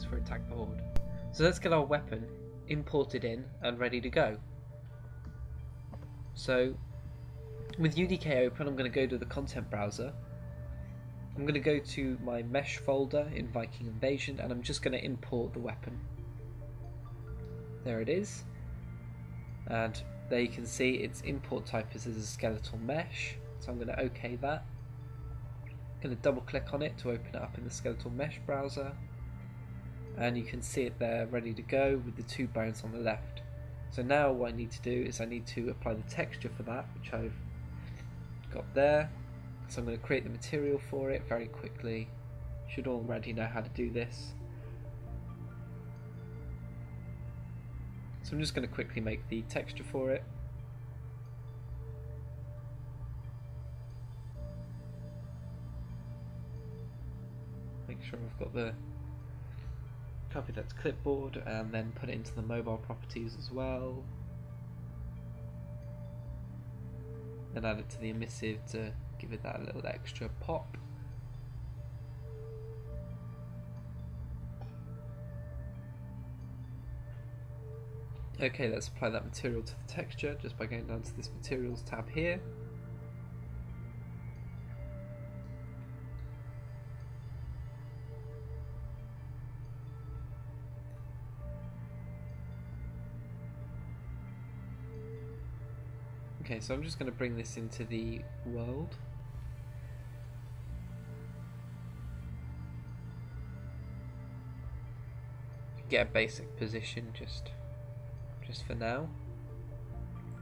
for Attack the Horde. So let's get our weapon imported in and ready to go. So with UDK open, I'm going to go to the content browser. I'm going to go to my mesh folder in Viking Invasion, and I'm just going to import the weapon. There it is, and there you can see its import type is as a skeletal mesh, so I'm going to OK that. I'm going to double click on it to open it up in the skeletal mesh browser, and you can see it there ready to go with the 2 bones on the left. So now what I need to do is I need to apply the texture for that, which I've got there. So I'm going to create the material for it very quickly. Should already know how to do this. So I'm just going to quickly make the texture for it. Make sure I've got the copy that to clipboard, and then put it into the mobile properties as well. Then add it to the emissive to give it that little extra pop. Okay, let's apply that material to the texture just by going down to this materials tab here. Okay, so I'm just going to bring this into the world. Get a basic position just for now.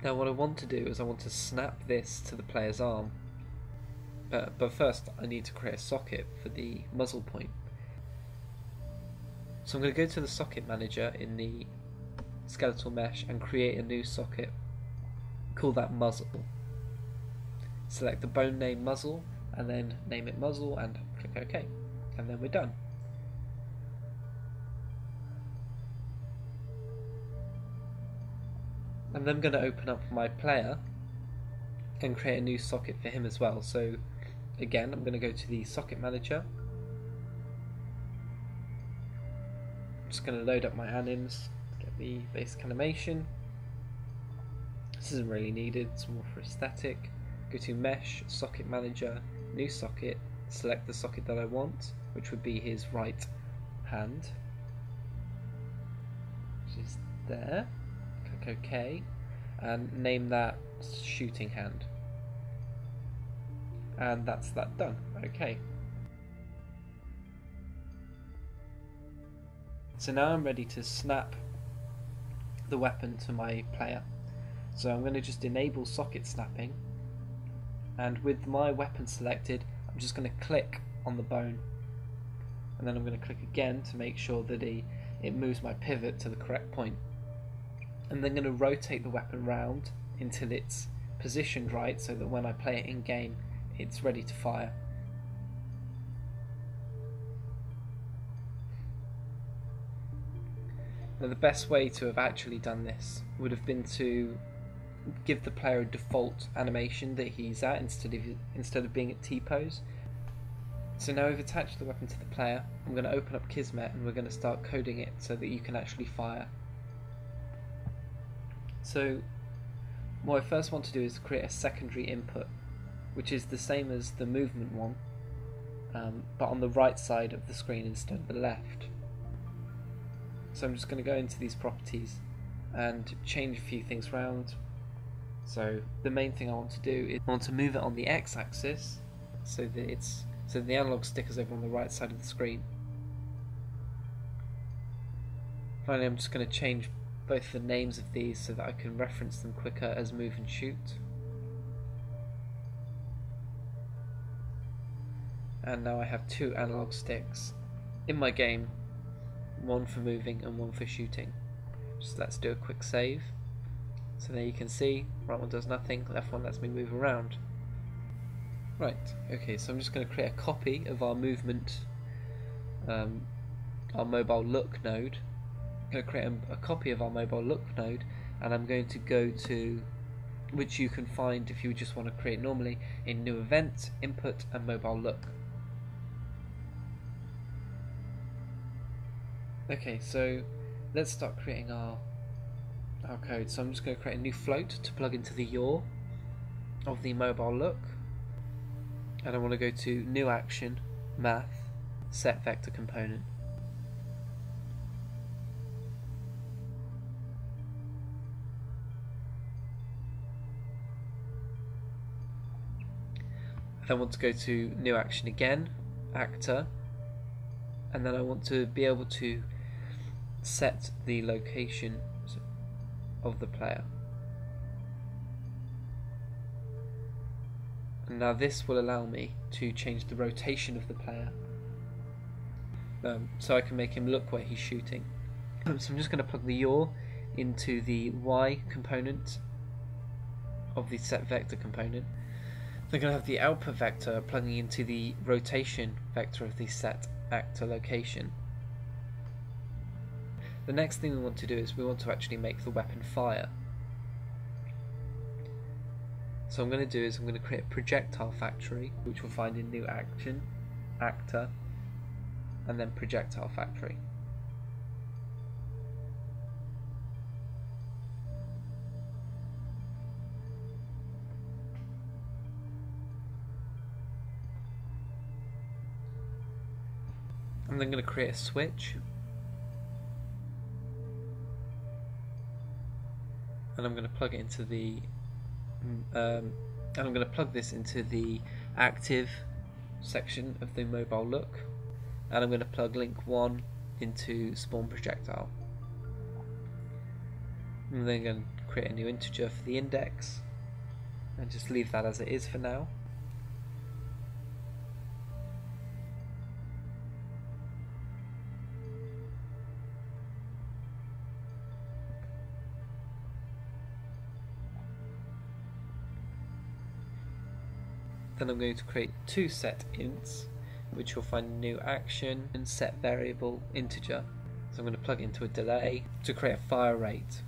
Now what I want to do is I want to snap this to the player's arm. But first I need to create a socket for the muzzle point. So I'm going to go to the socket manager in the skeletal mesh and create a new socket. Call that muzzle. Select the bone name muzzle and then name it muzzle and click OK, and then we're done. And then I'm going to open up my player and create a new socket for him as well. So again, I'm going to go to the socket manager. I'm just going to load up my anims to get the basic animation. This isn't really needed, it's more for aesthetic. Go to mesh, socket manager, new socket, select the socket that I want, which would be his right hand, which is there. Click OK, and name that shooting hand. And that's that done. Okay. So now I'm ready to snap the weapon to my player. So I'm going to just enable socket snapping, and with my weapon selected I'm just going to click on the bone, and then I'm going to click again to make sure that it moves my pivot to the correct point. And then going to rotate the weapon round until it's positioned right so that when I play it in game it's ready to fire. Now the best way to have actually done this would have been to give the player a default animation that he's at instead of being at T-pose. So now we've attached the weapon to the player, I'm going to open up Kismet and we're going to start coding it so that you can actually fire. So what I first want to do is create a secondary input, which is the same as the movement one, but on the right side of the screen instead of the left. So I'm just going to go into these properties and change a few things around. So the main thing I want to do is I want to move it on the x-axis so that the analog stick is over on the right side of the screen. Finally, I'm just going to change both the names of these so that I can reference them quicker as move and shoot. And now I have 2 analog sticks in my game, one for moving and one for shooting. So let's do a quick save. So there you can see, right one does nothing, left one lets me move around. Right, okay, so I'm just going to create a copy of our movement, our mobile look node. I'm going to create a copy of our mobile look node, and I'm going to go to, which you can find if you just want to create normally, in new event, input and mobile look. Okay, so let's start creating our code. So I'm just going to create a new float to plug into the yaw of the mobile look, and I want to go to New Action, Math, Set Vector Component. I then want to go to New Action again, Actor, and then I want to be able to set the location of the player. And now this will allow me to change the rotation of the player, so I can make him look where he's shooting. So I'm just going to plug the yaw into the Y component of the set vector component. Then I'm going to have the output vector plugging into the rotation vector of the set actor location. The next thing we want to do is we want to actually make the weapon fire. So what I'm going to do is I'm going to create a Projectile Factory, which we'll find in New Action, Actor, and then Projectile Factory. I'm then going to create a switch, and I'm going to plug it into the and I'm going to plug this into the active section of the mobile look, and I'm going to plug link 1 into spawn projectile. I'm then going to create a new integer for the index and just leave that as it is for now. Then I'm going to create two set ints, which you'll find in New Action and Set Variable Integer. So I'm going to plug into a delay to create a fire rate